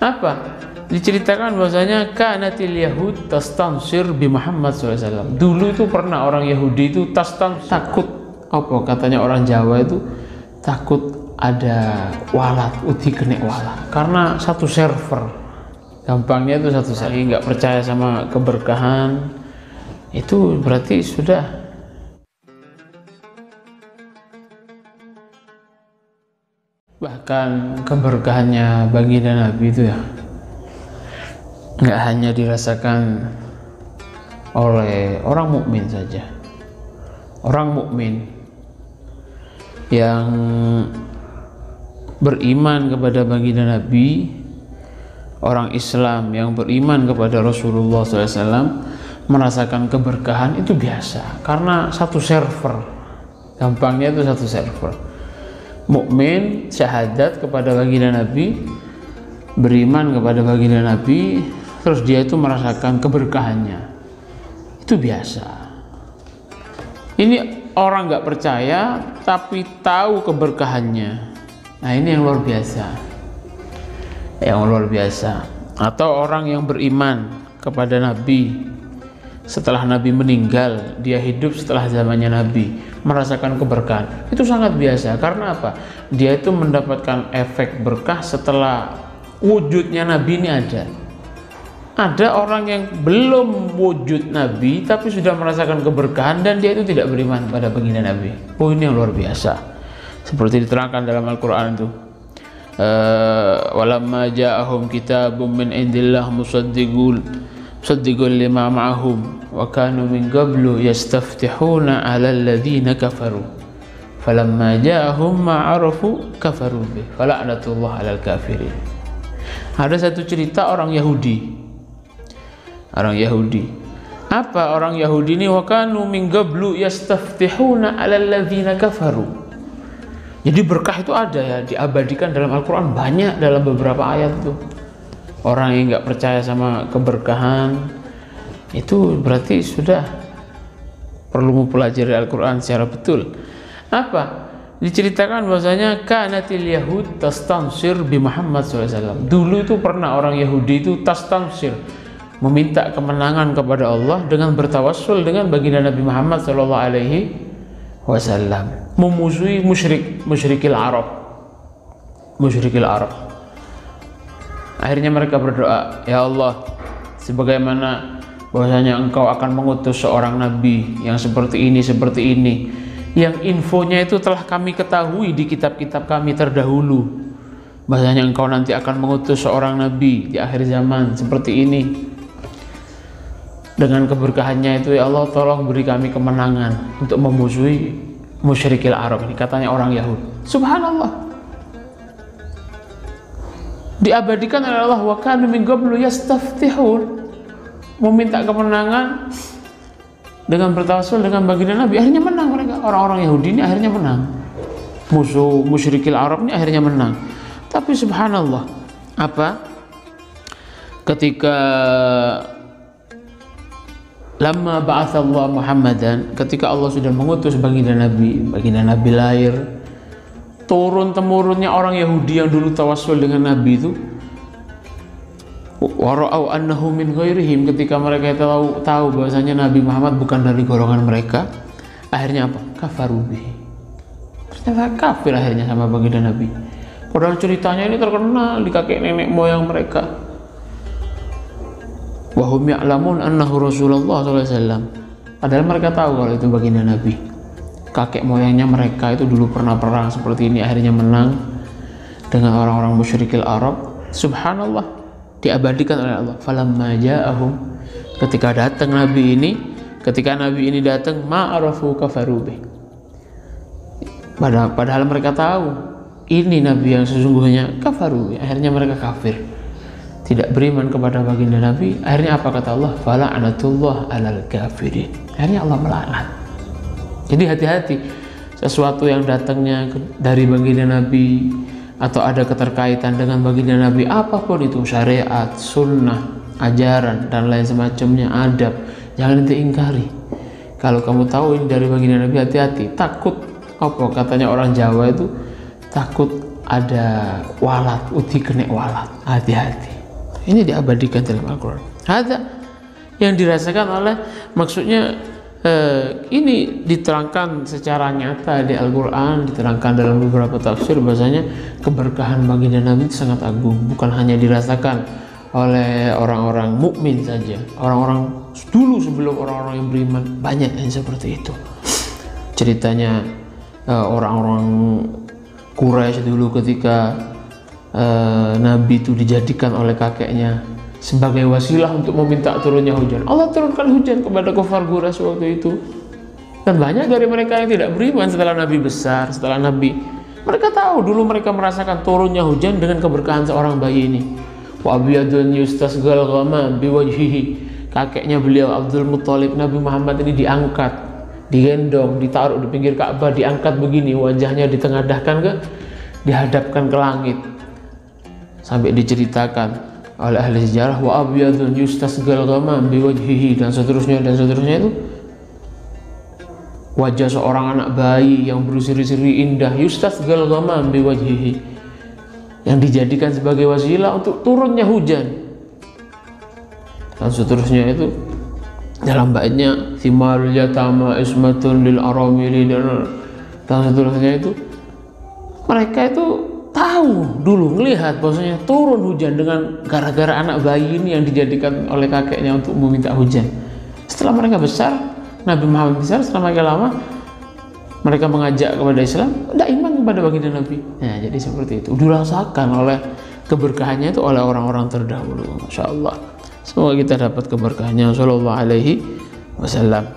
Apa? Diceritakan bahwasanya kanatil yahud tastansir bi Muhammad SAW. Dulu itu pernah orang Yahudi itu takut, apa katanya orang Jawa itu, takut ada walat, uti kena walat, karena satu server. Gampangnya itu satu server. Nggak percaya sama keberkahan, itu berarti sudah bahkan keberkahannya baginda Nabi itu ya nggak hanya dirasakan oleh orang mukmin saja. Orang mukmin yang beriman kepada baginda Nabi, orang Islam yang beriman kepada Rasulullah SAW merasakan keberkahan itu biasa, karena satu server. Gampangnya itu satu server. Mukmin syahadat kepada baginda Nabi, beriman kepada baginda Nabi, terus dia itu merasakan keberkahannya, itu biasa. Ini orang nggak percaya tapi tahu keberkahannya. Nah, ini yang luar biasa, yang luar biasa. Atau orang yang beriman kepada Nabi setelah Nabi meninggal, dia hidup setelah zamannya Nabi, merasakan keberkahan, itu sangat biasa. Karena apa? Dia itu mendapatkan efek berkah setelah wujudnya Nabi ini ada. Ada orang yang belum wujud Nabi tapi sudah merasakan keberkahan dan dia itu tidak beriman pada baginda Nabi. Oh, ini yang luar biasa. Seperti diterangkan dalam Al-Quran itu, walamma ja'ahum kitabun min indillah musaddiqul lima ma'ahum wa kanu min qablu yastaftihuna 'alal ladzina kafaru falamma ja'ahum ma'arafu kafaru bih fala'natullah 'alal kafirin. Ada satu cerita orang Yahudi. Orang Yahudi. Apa orang Yahudi ini? Wa kanu min qablu yastaftihuna 'alal ladzina kafaru. Jadi berkah itu ada ya, diabadikan dalam Al-Quran, banyak dalam beberapa ayat itu. Orang yang nggak percaya sama keberkahan itu berarti sudah perlu mempelajari Al-Quran secara betul. Apa? Diceritakan bahwasanya kanatil yahud tastansir bi Muhammad SAW. Dulu itu pernah orang Yahudi itu tastansir, meminta kemenangan kepada Allah dengan bertawassul dengan baginda Nabi Muhammad SAW, memusuhi musyrikil Arab. Akhirnya mereka berdoa, ya Allah, sebagaimana bahwasanya Engkau akan mengutus seorang nabi yang seperti ini, yang infonya itu telah kami ketahui di kitab-kitab kami terdahulu, bahwasanya Engkau nanti akan mengutus seorang nabi di akhir zaman seperti ini. Dengan keberkahannya itu, ya Allah, tolong beri kami kemenangan untuk memusuhi musyrikil Arab. Ini katanya orang Yahudi. Subhanallah, diabadikan oleh Allah, wa kanu min qablu yastaftihun, meminta kemenangan dengan bertawassul dengan baginda Nabi. Akhirnya menang mereka. Orang-orang Yahudi ini akhirnya menang. Musuh musyrikil Arab ini akhirnya menang. Tapi subhanallah, apa? Ketika lamma ba'atsallah Muhammadan, ketika Allah sudah mengutus baginda Nabi lahir, turun temurunnya orang Yahudi yang dulu tawassul dengan Nabi itu, wara'au annahu min ghairihim, ketika mereka tahu bahwasanya Nabi Muhammad bukan dari golongan mereka, akhirnya apa? Kafaru bihi. Ternyata kafir akhirnya sama baginda Nabi. Padahal ceritanya ini terkenal di kakek nenek moyang mereka. Wa hum ya'lamun annahu Rasulullah SAW. Padahal mereka tahu kalau itu baginda Nabi. Kakek moyangnya mereka itu dulu pernah perang seperti ini, akhirnya menang dengan orang-orang musyrikil Arab. Subhanallah, diabadikan oleh Allah. Falamma ja'ahum, ketika datang Nabi ini datang, ma'arafu kafaru bih. Padahal mereka tahu ini Nabi yang sesungguhnya, kafaru bih. Akhirnya mereka kafir, tidak beriman kepada baginda Nabi. Akhirnya apa kata Allah? Fala'natullah 'alal kafirin. Akhirnya Allah melaknat. Jadi hati-hati, sesuatu yang datangnya dari baginda Nabi atau ada keterkaitan dengan baginda Nabi, apapun itu, syariat, sunnah, ajaran, dan lain semacamnya, adab, jangan diingkari. Kalau kamu tahu ini dari baginda Nabi, hati-hati. Takut, apa katanya orang Jawa itu, takut ada walat, uti kena walat. Hati-hati. Ini diabadikan dalam Al-Quran. Ada yang dirasakan oleh, maksudnya ini diterangkan secara nyata di Al-Quran, diterangkan dalam beberapa tafsir bahasanya keberkahan baginda Nabi itu sangat agung, bukan hanya dirasakan oleh orang-orang mukmin saja, orang-orang dulu sebelum orang-orang yang beriman banyak yang seperti itu. Ceritanya orang-orang Quraisy dulu ketika Nabi itu dijadikan oleh kakeknya sebagai wasilah untuk meminta turunnya hujan. Allah turunkan hujan kepada kufar Quraisy waktu itu. Dan banyak dari mereka yang tidak beriman setelah Nabi besar, setelah Nabi. Mereka tahu dulu mereka merasakan turunnya hujan dengan keberkahan seorang bayi ini. Wa abiyadun yustasgal ghamam biwajhihi. Kakeknya beliau Abdul Muthalib, Nabi Muhammad ini diangkat, digendong, ditaruh di pinggir Ka'bah, diangkat begini, wajahnya dihadapkan ke langit. Sampai diceritakan oleh ahli sejarah, wa abyadun yustasgal ghamam biwajhihi, dan seterusnya itu wajah seorang anak bayi yang berseri-seri indah, yustasgal ghamam biwajhihi, yang dijadikan sebagai wasilah untuk turunnya hujan. Dan seterusnya itu dalam baitnya thimarul yatama ismatun lil aramili, dan seterusnya itu mereka itu tahu dulu ngelihat bahwasanya turun hujan dengan gara-gara anak bayi ini yang dijadikan oleh kakeknya untuk meminta hujan. Setelah mereka besar, Nabi Muhammad besar, setelah mereka lama mereka mengajak kepada Islam, tidak iman kepada baginda Nabi. Nah, jadi seperti itu dirasakan oleh keberkahannya itu oleh orang-orang terdahulu. Masya Allah, semoga kita dapat keberkahannya. Sallallahu alaihi wasallam.